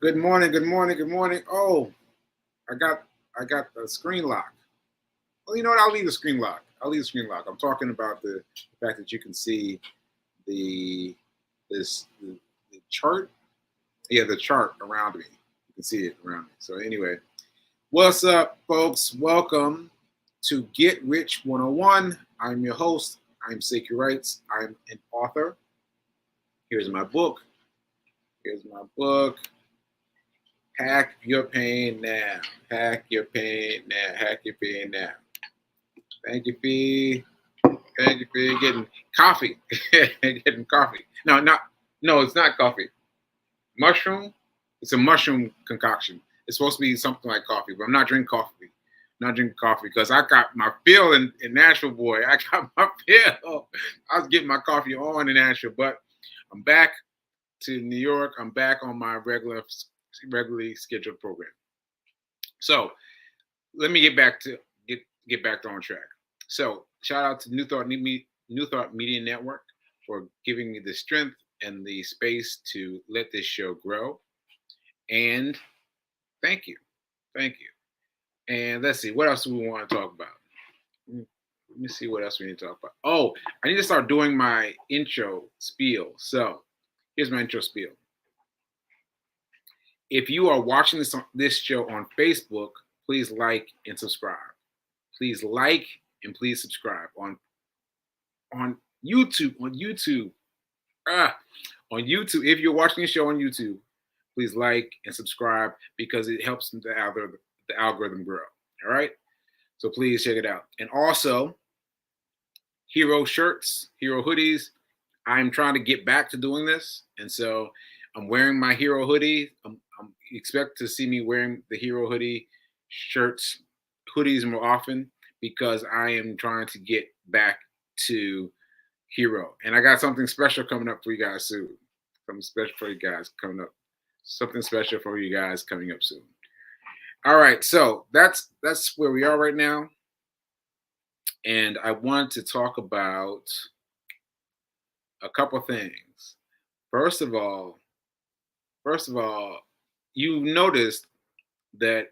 Good morning, good morning, good morning. Oh, I got I got the screen lock. Well, you know what? I'll leave the screen lock. I'll leave the screen lock. I'm talking about the fact that you can see the the chart. Yeah, the chart around me. You can see it around me. So anyway, what's up, folks? Welcome to Get Rich 101. I'm your host. I'm Sekou Wrights. I'm an author. Here's my book. Here's my book. Hack your pain now. Hack your pain now. Hack your pain now. Thank you, Fee. Thank you for getting coffee. Getting coffee. No, not no, it's not coffee. Mushroom. It's a mushroom concoction. It's supposed to be something like coffee, but I'm not drinking coffee. I'm not drinking coffee because I got my fill in Nashville, boy. I got my fill. I was getting my coffee on in Nashville, but I'm back to New York. I'm back on my regularly scheduled program. So let me get back on track. So shout out to New Thought Media Network for giving me the strength and the space to let this show grow. And thank you, thank you. And let's see what else do we want to talk about. Let me see what else we need to talk about. Oh, I need to start doing my intro spiel. So here's my intro spiel. If you are watching this show on Facebook, please like and subscribe. Please like and please subscribe on YouTube. Ah, on YouTube. If you're watching the show on YouTube, please like and subscribe because it helps the algorithm grow. All right. So please check it out. And also, hero shirts, hero hoodies. I'm trying to get back to doing this, and so I'm wearing my hero hoodie. I'm expect to see me wearing the hero hoodie shirts, hoodies more often because I am trying to get back to hero. And I got something special coming up for you guys soon. Something special for you guys coming up. Something special for you guys coming up soon. All right, so that's where we are right now, and I want to talk about a couple things. First of all, first of all, you noticed that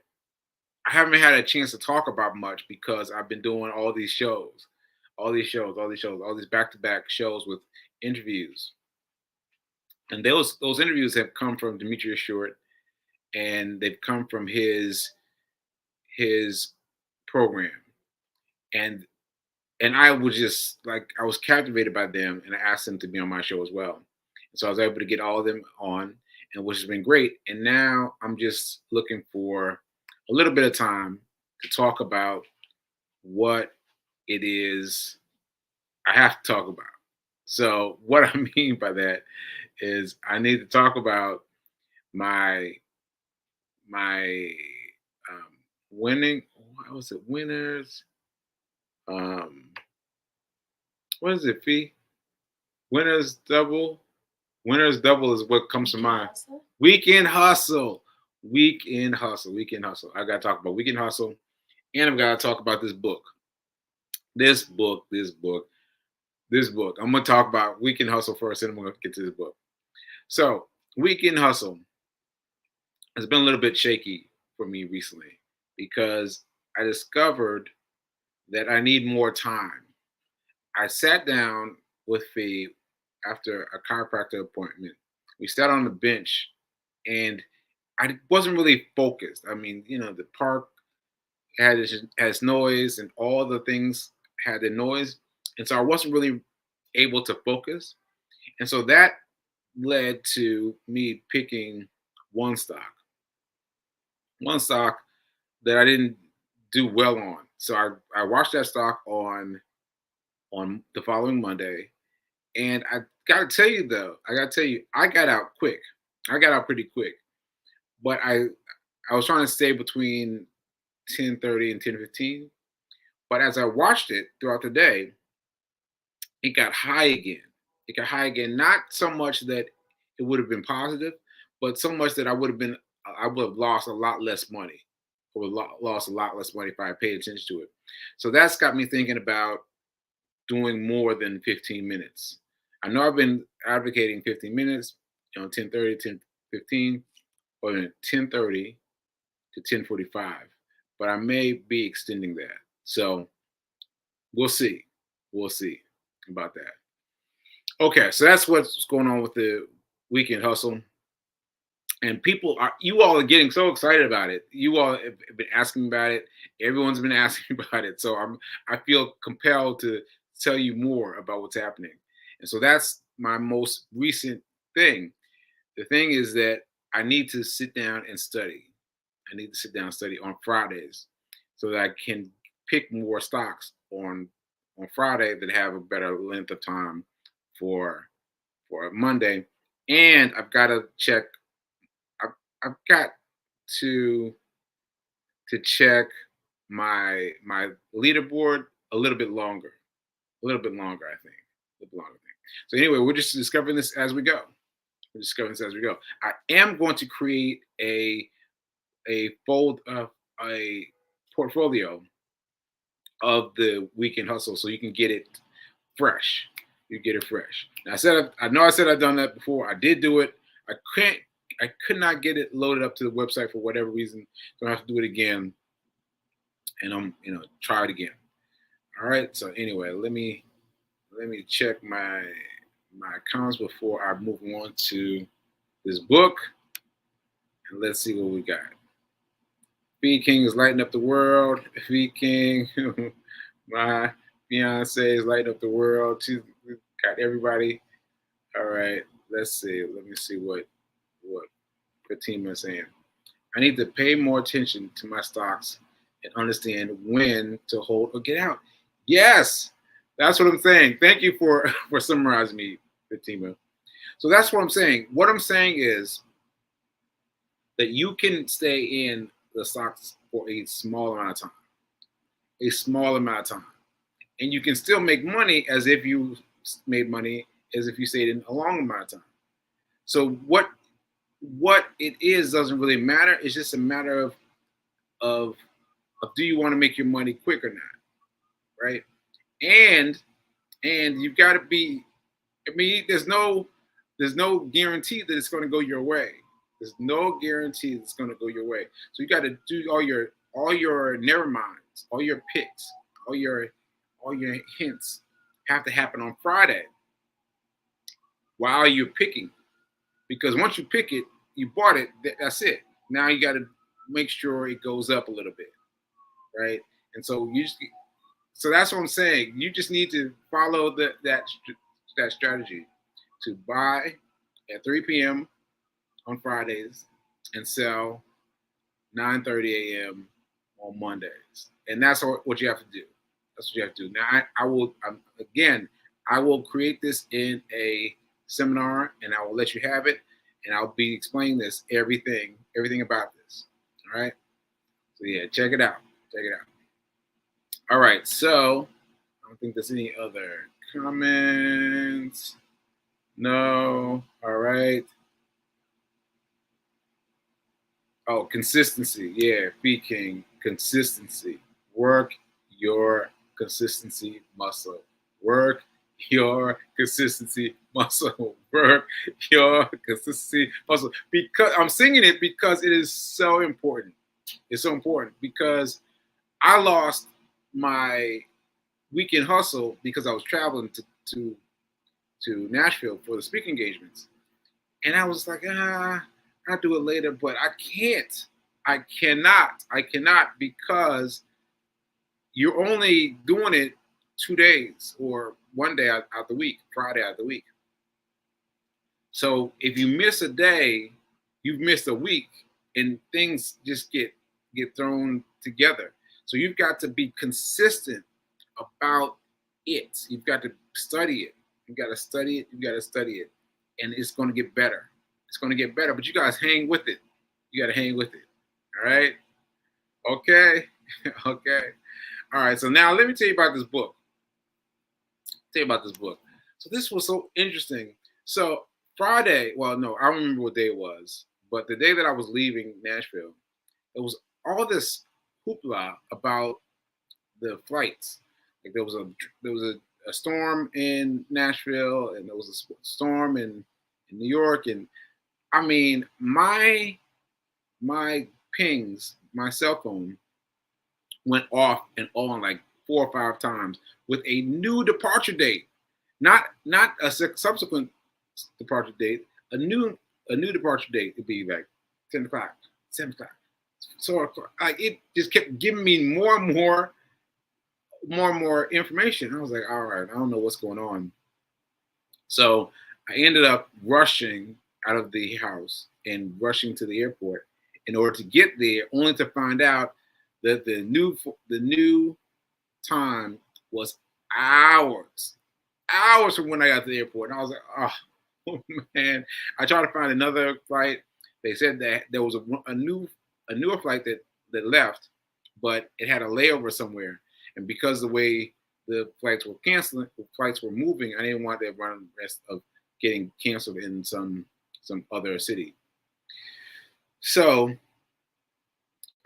I haven't had a chance to talk about much because I've been doing all these shows, all these back-to-back shows with interviews, and those interviews have come from Demetrius Short, and they've come from his program, and I was just like I was captivated by them, and I asked them to be on my show as well. And so I was able to get all of them on, and which has been great. And now I'm just looking for a little bit of time to talk about what it is I have to talk about. So what I mean by that is I need to talk about my my winning. What was it? Winners. Um, what is it? Fee? Winners double. Winners double is what comes to mind. Weekend hustle. Weekend hustle. Weekend hustle. I gotta talk about weekend hustle, and I've gotta talk about this book. This book. This book. This book. I'm gonna talk about weekend hustle first, and I'm gonna get to this book. So, weekend hustle has been a little bit shaky for me recently because I discovered that I need more time. I sat down with Fee after a chiropractor appointment. We sat on the bench and I wasn't really focused. I mean, you know, the park has noise and all the things had the noise. And so I wasn't really able to focus. And so that led to me picking one stock, one stock that I didn't do well on. So I watched that stock on the following Monday. And I gotta tell you though, I got out quick. I got out pretty quick. But I was trying to stay between 10:30 and 10:15. But as I watched it throughout the day, it got high again. It got high again. Not so much that it would have been positive, but so much that I would have lost a lot less money. Or lost a lot less money if I had paid attention to it. So that's got me thinking about doing more than 15 minutes. I know I've been advocating 15 minutes, 10:30, 10:15. or 10:30 to 10:45, but I may be extending that. So we'll see. We'll see about that. Okay, so that's what's going on with the weekend hustle. And you all are getting so excited about it. You all have been asking about it. Everyone's been asking about it. So I feel compelled to tell you more about what's happening. And so that's my most recent thing. The thing is that I need to sit down and study. I need to sit down and study on Fridays so that I can pick more stocks on Friday that have a better length of time for for Monday. And I've got to check. I've got to check my leaderboard a little bit longer, I think, a little bit longer. So anyway, we're just discovering this as we go. We're discovering this as we go. I am going to create a fold of a portfolio of the weekend hustle so you can get it fresh. You get it fresh. Now, I know I said I've done that before. I did do it. I could not get it loaded up to the website for whatever reason. So I have to do it again, and try it again. All right. So anyway, let me check my accounts before I move on to this book, and let's see what we got. Feed King is lighting up the world. Feed King, my fiance is lighting up the world. She's got everybody. All right. Let's see. Let me see what Fatima is saying. I need to pay more attention to my stocks and understand when to hold or get out. Yes, that's what I'm saying. Thank you for for summarizing me, Fatima. So that's what I'm saying. What I'm saying is that you can stay in the stocks for a small amount of time, a small amount of time, and you can still make money as if you made money as if you stayed in a long amount of time. So what it is doesn't really matter. It's just a matter of do you want to make your money quick or not, right? And you've got to be. I mean, there's no guarantee that it's going to go your way. There's no guarantee that it's going to go your way. So you got to do all your never minds, all your picks, all your hints have to happen on Friday while you're picking. Because once you pick it, you bought it. That's it. Now you got to make sure it goes up a little bit, right? And so that's what I'm saying. You just need to follow that strategy to buy at 3 p.m. on Fridays and sell 9:30 a.m. on Mondays, and that's what you have to do. That's what you have to do. Now, I will create this in a seminar, and I will let you have it, and I'll be explaining everything about this. All right. So yeah, check it out. Check it out. All right. So I don't think there's any other comments. No. All right. Oh, consistency. Yeah, Fee King. Consistency. Work your consistency muscle. Work your consistency muscle. Work your consistency muscle. Because I'm singing it because it is so important. It's so important because I lost my weekend hustle because I was traveling to Nashville for the speaking engagements. And I was like, I'll do it later, but I can't. I cannot because you're only doing it 2 days or one day out the week, Friday out the week. So if you miss a day, you've missed a week, and things just get thrown together. So you've got to be consistent about it. You've got to study it. You've got to study it. You've got to study it, and it's going to get better. It's going to get better, but you guys hang with it. You got to hang with it. All right. Okay. Okay. All right. So now let me tell you about this book. So this was so interesting. So Friday, well, no, I don't remember what day it was, but the day that I was leaving Nashville, it was all this hoopla about the flights. Like there was a storm in Nashville, and there was a storm in New York, and I mean my pings, my cell phone went off and on like 4 or 5 times with a new departure date, not a subsequent departure date, a new departure date. It'd be like 10 o'clock, 7 o'clock, so like it just kept giving me more and more information. I was like, all right, I don't know what's going on. So I ended up rushing out of the house and rushing to the airport in order to get there, only to find out that the new time was hours from when I got to the airport. And I was like, oh man. I tried to find another flight. They said that there was a newer flight that left, but it had a layover somewhere. And because the way the flights were canceling, the flights were moving, I didn't want that run the risk of getting canceled in some other city. So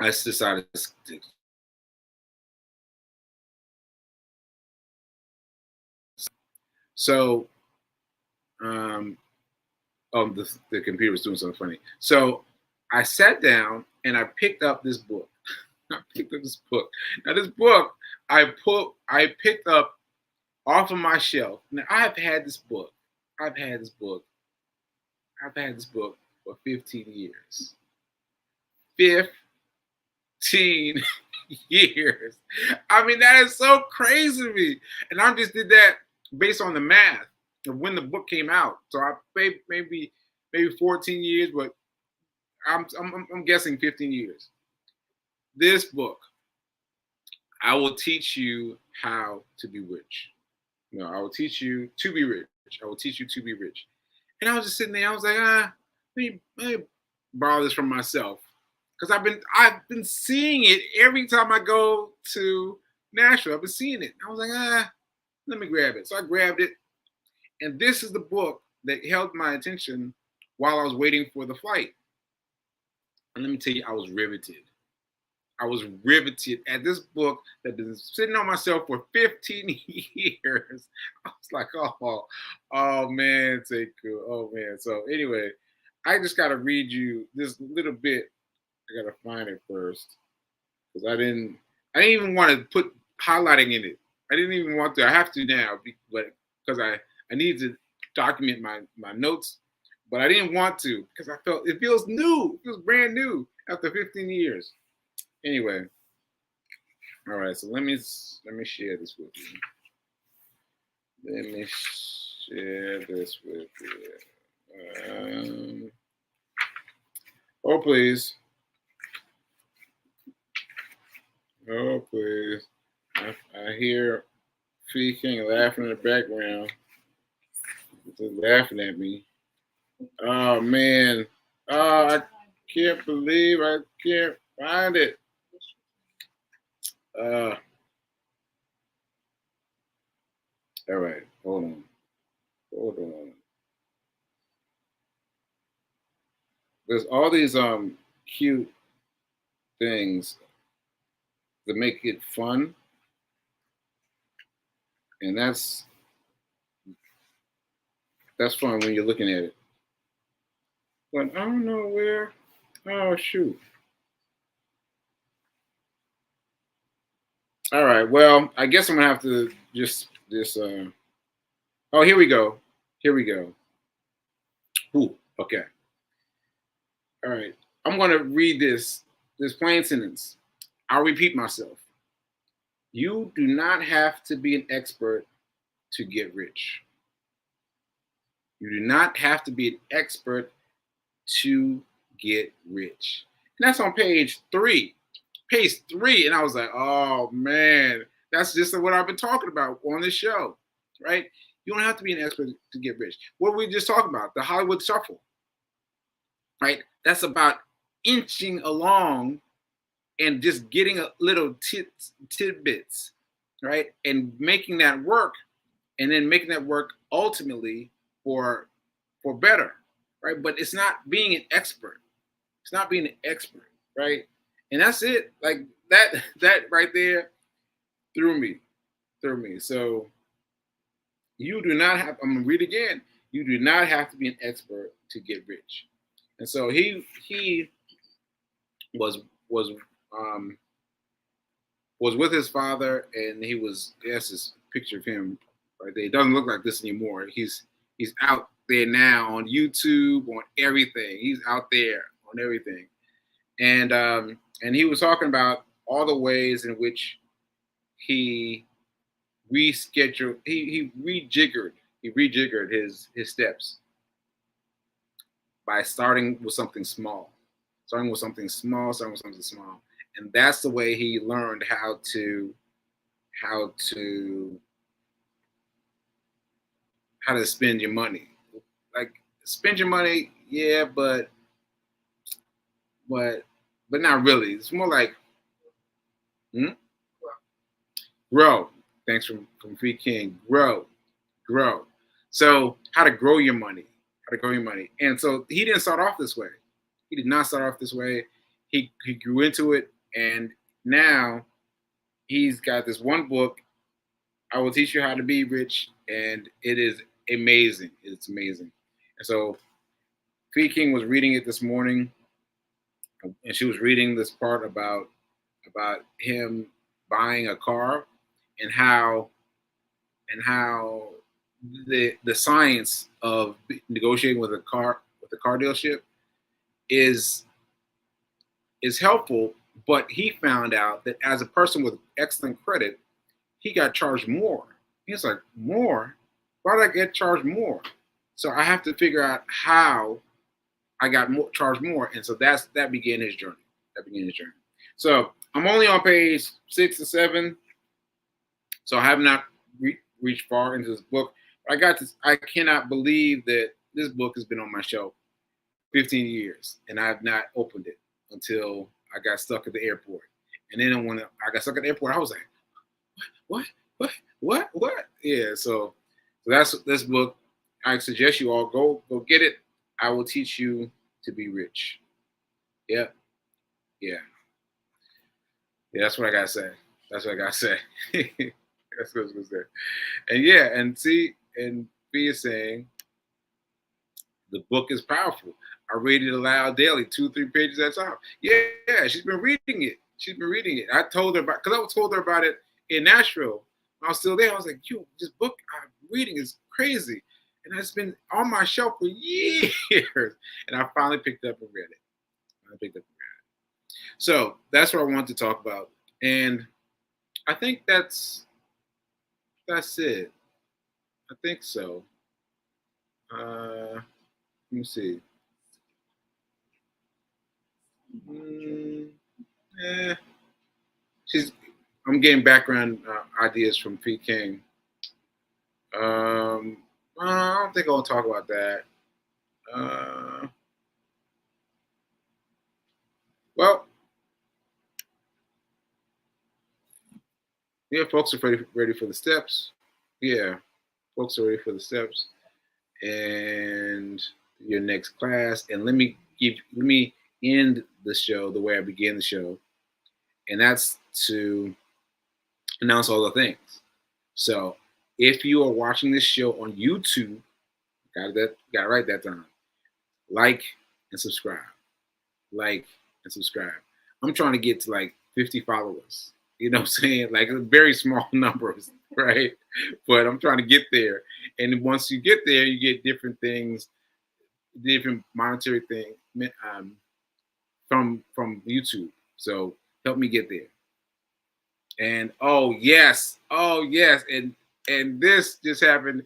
I decided to. So the computer was doing something funny. So I sat down and I picked up this book. I picked up this book. Now this book I picked up off of my shelf. Now I've had this book. I've had this book. I've had this book for 15 years. 15 years. I mean, that is so crazy to me. And I just did that based on the math of when the book came out. So I maybe 14 years, but I'm guessing 15 years. This book, I will teach you how to be rich. No, I will teach you to be rich. I will teach you to be rich. And I was just sitting there. I was like, let me borrow this from myself, because I've been seeing it every time I go to Nashville. I've been seeing it. I was like, let me grab it. So I grabbed it, and this is the book that held my attention while I was waiting for the flight. And let me tell you, I was riveted. I was riveted at this book that has been sitting on my shelf for 15 years. I was like, oh man, Sekou. Oh man. So anyway, I just gotta read you this little bit. I gotta find it first, because I didn't even want to put highlighting in it. I didn't even want to. I have to now, but because I need to document my notes, but I didn't want to because I felt it feels new. It feels brand new after 15 years. Anyway, all right. So let me share this with you. Let me share this with you. Oh please. Oh please. I hear Fee King laughing in the background. Just laughing at me. Oh man. Oh, I can't believe I can't find it. All right, hold on. There's all these cute things that make it fun, and that's fun when you're looking at it. But I don't know where. Oh shoot. All right. Well, I guess I'm gonna have to just. Oh, here we go. Here we go. Ooh. Okay. All right. I'm gonna read this plain sentence. I'll repeat myself. You do not have to be an expert to get rich. You do not have to be an expert to get rich. And that's on page 3. Page 3. And I was like, oh man, that's just what I've been talking about on this show, right? You don't have to be an expert to get rich. What we just talked about, the Hollywood Shuffle, right? That's about inching along and just getting a little tidbits, right? And making that work, and then making that work ultimately for better, right? But it's not being an expert. It's not being an expert, right? And that's it. Like that right there threw me. So you do not have, I'm gonna read again. You do not have to be an expert to get rich. And so he was was um, was with his father, and he was, yes, this picture of him right there. It doesn't look like this anymore. He's out there now on YouTube, on everything. He's out there on everything, and he was talking about all the ways in which he rescheduled, he rejiggered his steps by starting with something small, and that's the way he learned how to how to spend your money. Like, spend your money, yeah, but but not really. It's more like, hmm? Grow. Thanks from Free King. Grow. So how to grow your money, and so he didn't start off this way. He did not start off this way. He grew into it, and now he's got this one book. I will teach you how to be rich, and it is amazing. It's amazing. And so Free King was reading it this morning, and she was reading this part about him buying a car, and how the science of negotiating with a car dealership is helpful. But he found out that as a person with excellent credit, he got charged more. He's like, more? Why did I get charged more? So I have to figure out how I got charged more, and so that began his journey. So I'm only on page 6 and 7, so I have not reached far into this book. I got this. I cannot believe that this book has been on my shelf 15 years, and I have not opened it until I got stuck at the airport. And then when I got stuck at the airport, I was like, what, what? Yeah. So that's this book. I suggest you all go get it. I will teach you to be rich. Yeah, yeah. That's what I gotta say. That's what I gotta say. That's what I was gonna say. And yeah, and see, and B is saying the book is powerful. I read it aloud daily, 2-3 pages at a time. Yeah, she's been reading it. I told her because I told her about it in Nashville. When I was still there. I was like, "Yo, this book I'm reading is crazy," and it's been on my shelf for years. And I finally picked up and read it. So that's what I want to talk about, and I think that's it. I think so. Let me see. Mm, eh, she's. I'm getting background ideas from Pete King. I don't think I'll talk about that. Uh, well, yeah, folks are ready for the steps. Yeah, folks are ready for the steps and your next class. And let me end the show the way I began the show, and that's to announce all the things. So if you are watching this show on YouTube, gotta write that down. Like and subscribe. Like and subscribe. I'm trying to get to like 50 followers. You know what I'm saying? Like very small numbers, right? But I'm trying to get there. And once you get there, you get different things, different monetary things from YouTube. So help me get there. And oh yes, and this just happened.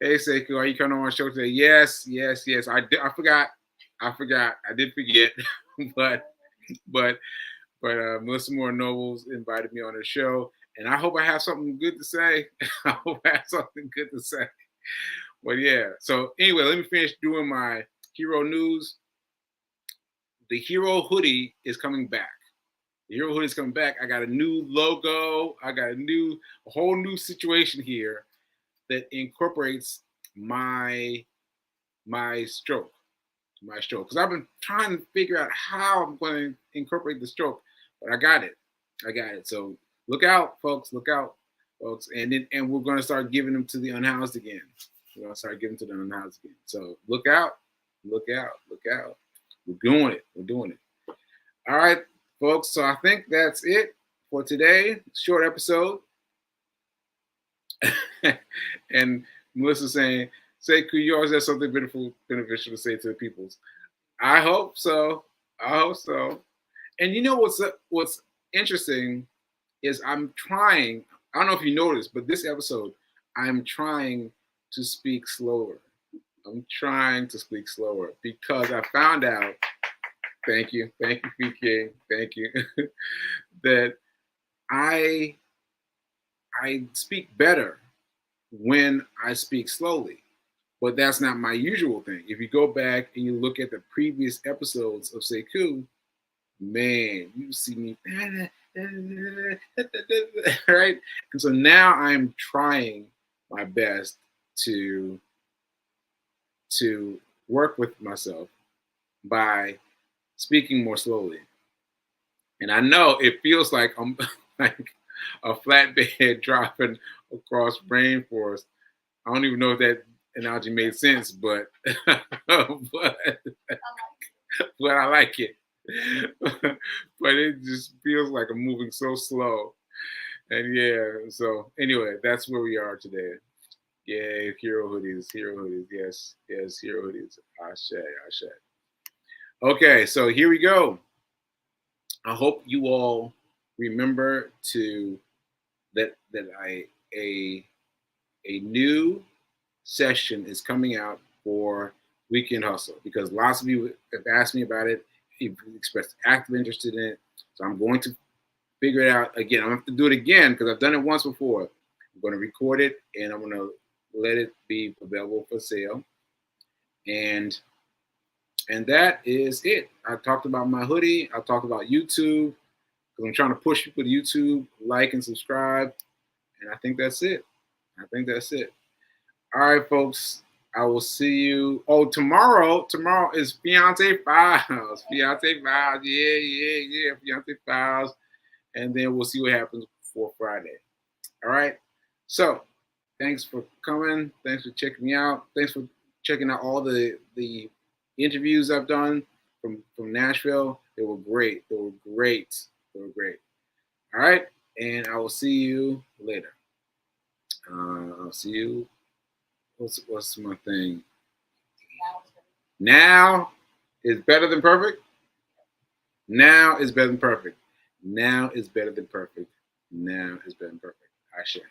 Hey Sekou, are you coming on my show today? Yes. I forgot. I did forget, but Melissa Moore Nobles invited me on her show, and I hope I have something good to say. But yeah. So anyway, let me finish doing my hero news. The hero hoodie is coming back. The hero hoodie is coming back. I got a new logo. I got a whole new situation here that incorporates my stroke. Because I've been trying to figure out how I'm going to incorporate the stroke, but I got it. So look out, folks. And we're going to start giving them to the unhoused again. So look out. We're doing it. All right. folks. So I think that's it for today. Short episode. And Melissa saying, Sekou, you always have something beneficial to say to the peoples. I hope so. I hope so. And you know what's interesting is I'm trying. I don't know if you noticed, but this episode, I'm trying to speak slower. I'm trying to speak slower because I found out. Thank you, PK. Thank you. That I speak better when I speak slowly. But that's not my usual thing. If you go back and you look at the previous episodes of Sekou, man, you see me, right? And so now I'm trying my best to work with myself by speaking more slowly. And I know it feels like I'm like a flatbed dropping across rainforest. I don't even know if that analogy made sense, but but I like it. But it just feels like I'm moving so slow. And yeah, so anyway, that's where we are today. Yeah, hero hoodies, yes, hero hoodies. Ashe. Okay, so here we go. I hope you all remember to that a new session is coming out for Weekend Hustle because lots of you have asked me about it. You've expressed active interest in it. So I'm going to figure it out again. I'm going to have to do it again because I've done it once before. I'm going to record it and I'm going to let it be available for sale. And that is it. I talked about my hoodie. I talked about YouTube because I'm trying to push people to YouTube, like and subscribe. And I think that's it. All right, folks. I will see you. Oh, tomorrow is Fiance Files. Yeah. Fiance Files. And then we'll see what happens for Friday. All right. So thanks for coming. Thanks for checking me out. Thanks for checking out all the interviews I've done from Nashville. They were great. All right. And I will see you later. I'll see you. What's my thing? Now is better than perfect. Now is better than perfect. I share.